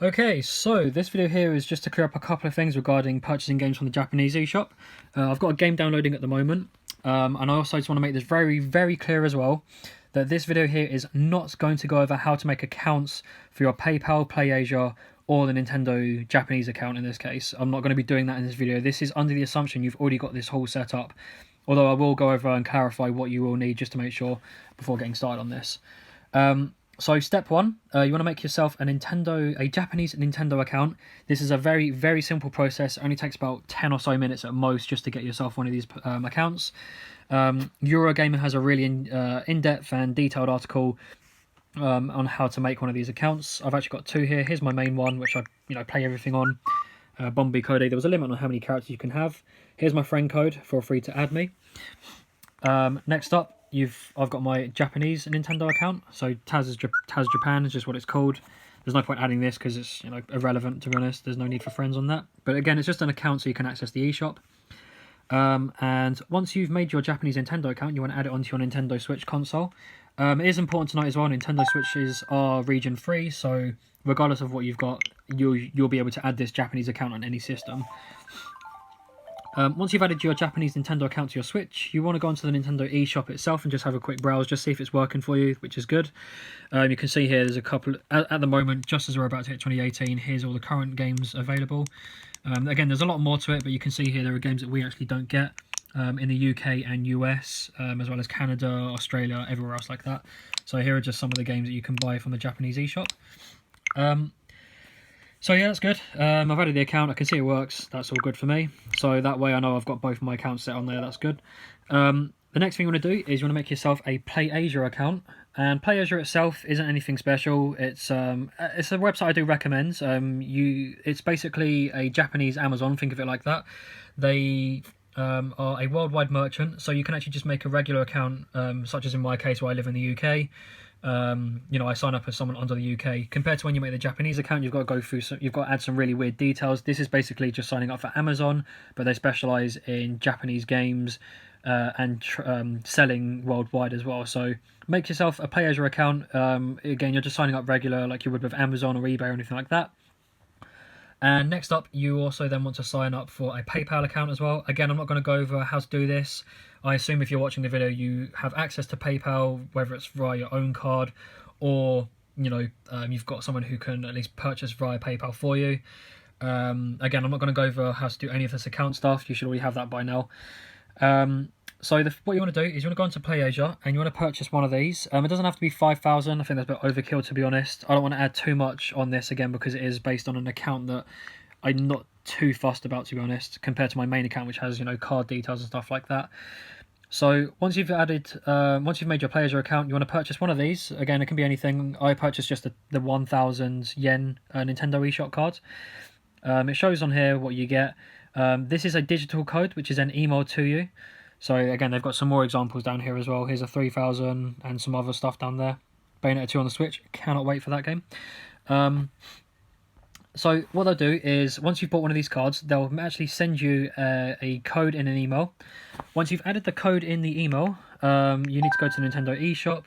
Okay, so this video here is just to clear up a couple of things regarding purchasing games from the Japanese eShop. I've got a game downloading at the moment, and I also just want to make this very, very clear as well, that this video here is not going to go over how to make accounts for your PayPal, PlayAsia, or the Nintendo Japanese account in this case. I'm not going to be doing that in this video. This is under the assumption you've already got this whole set up, although I will go over and clarify what you will need just to make sure before getting started on this. So step one, you want to make yourself a Japanese Nintendo account. This is a very, very simple process. It only takes about 10 or so minutes at most just to get yourself one of these accounts. Eurogamer has a really in-depth and detailed article on how to make one of these accounts. I've actually got two here. Here's my main one, which I play everything on. Bombay Cody. There was a limit on how many characters you can have. Here's my friend code. Feel free to add me. Next up, I've got my Japanese Nintendo account. So Tazs Japan is just what it's called. There's no point adding this because it's irrelevant, to be honest. There's no need for friends on that. But again, it's just an account so you can access the eShop. And once you've made your Japanese Nintendo account, you want to add it onto your Nintendo Switch console. It is important to note as well, Nintendo Switches are region free, so regardless of what you've got, you'll be able to add this Japanese account on any system. Once you've added your Japanese Nintendo account to your Switch, you want to go onto the Nintendo eShop itself and just have a quick browse, just see if it's working for you, which is good. You can see here there's a couple, at the moment, just as we're about to hit 2018, here's all the current games available. Again, there's a lot more to it, but you can see here there are games that we actually don't get in the UK and US, as well as Canada, Australia, everywhere else like that. So here are just some of the games that you can buy from the Japanese eShop. So yeah, that's good. I've added the account. I can see it works. That's all good for me. So that way I know I've got both my accounts set on there. That's good. The next thing you want to do is you want to make yourself a PlayAsia account. And PlayAsia itself isn't anything special. It's a website I do recommend. It's basically a Japanese Amazon. Think of it like that. They are a worldwide merchant, so you can actually just make a regular account, such as in my case where I live in the UK. I sign up as someone under the UK. Compared to when you make the Japanese account, you've got to go through you've got to add some really weird details. This is basically just signing up for Amazon, but they specialize in Japanese games and selling worldwide as well. So make yourself a PlayAsia account. Again, you're just signing up regular like you would with Amazon or eBay or anything like that. And next up, you also then want to sign up for a PayPal account as well. Again, I'm not going to go over how to do this. I assume if you're watching the video, you have access to PayPal, whether it's via your own card or, you've got someone who can at least purchase via PayPal for you. Again, I'm not going to go over how to do any of this account stuff. You should already have that by now. So what you want to do is you want to go into PlayAsia and you want to purchase one of these. It doesn't have to be 5,000. I think that's a bit overkill, to be honest. I don't want to add too much on this again because it is based on an account that I'm not too fussed about, to be honest, compared to my main account, which has card details and stuff like that. So once you've made your PlayAsia account, you want to purchase one of these. Again, it can be anything. I purchased just the 1,000 yen Nintendo eShop card. It shows on here what you get. This is a digital code, which is then emailed to you. So again, they've got some more examples down here as well. Here's a 3,000 and some other stuff down there. Bayonetta 2 on the Switch. Cannot wait for that game. So what they'll do is, once you've bought one of these cards, they'll actually send you a code in an email. Once you've added the code in the email, you need to go to the Nintendo eShop.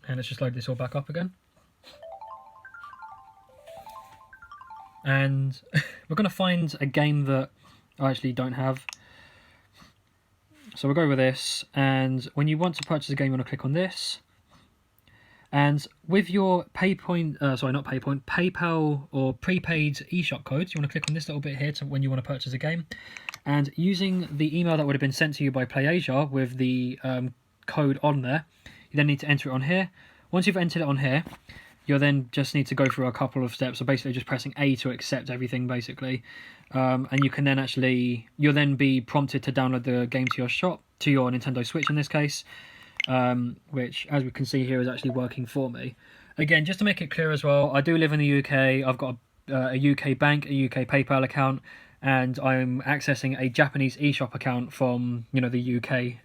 And let's just load this all back up again. And we're going to find a game that I actually don't have. So we'll go with this, and when you want to purchase a game, you want to click on this. And with your PayPal or prepaid eShop codes, you want to click on this little bit here when you want to purchase a game. And using the email that would have been sent to you by PlayAsia with the code on there, you then need to enter it on here. Once you've entered it on here, you'll then just need to go through a couple of steps. So basically just pressing A to accept everything, basically. And you can then you'll then be prompted to download the game to your Nintendo Switch in this case, which, as we can see here, is actually working for me. Again, just to make it clear as well, I do live in the UK. I've got a UK bank, a UK PayPal account, and I'm accessing a Japanese eShop account from, the UK.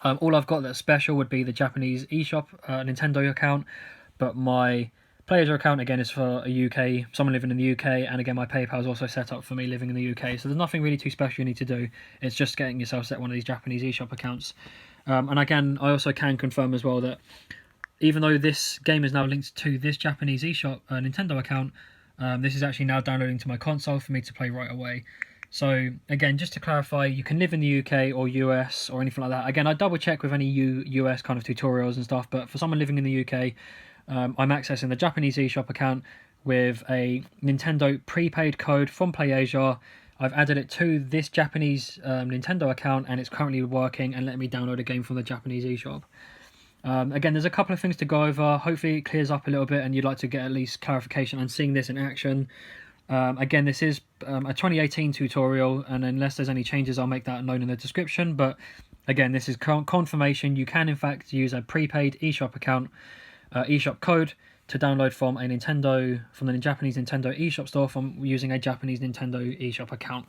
All I've got that's special would be the Japanese eShop Nintendo account, but my PlayAsia account, again, is for someone living in the UK, and again, my PayPal is also set up for me living in the UK, so there's nothing really too special you need to do. It's just getting yourself set one of these Japanese eShop accounts. And again, I also can confirm as well that even though this game is now linked to this Japanese eShop Nintendo account, this is actually now downloading to my console for me to play right away. So again, just to clarify, you can live in the UK or US or anything like that. Again, I double check with any US kind of tutorials and stuff, but for someone living in the UK, I'm accessing the Japanese eShop account with a Nintendo prepaid code from PlayAsia. I've added it to this Japanese Nintendo account, and it's currently working and letting me download a game from the Japanese eShop. Again, there's a couple of things to go over. Hopefully it clears up a little bit and you'd like to get at least clarification and seeing this in action. Again, this is a 2018 tutorial, and unless there's any changes, I'll make that known in the description. But again, this is confirmation. You can, in fact, use a prepaid eShop account, eShop code, to download from the Japanese Nintendo eShop store from using a Japanese Nintendo eShop account.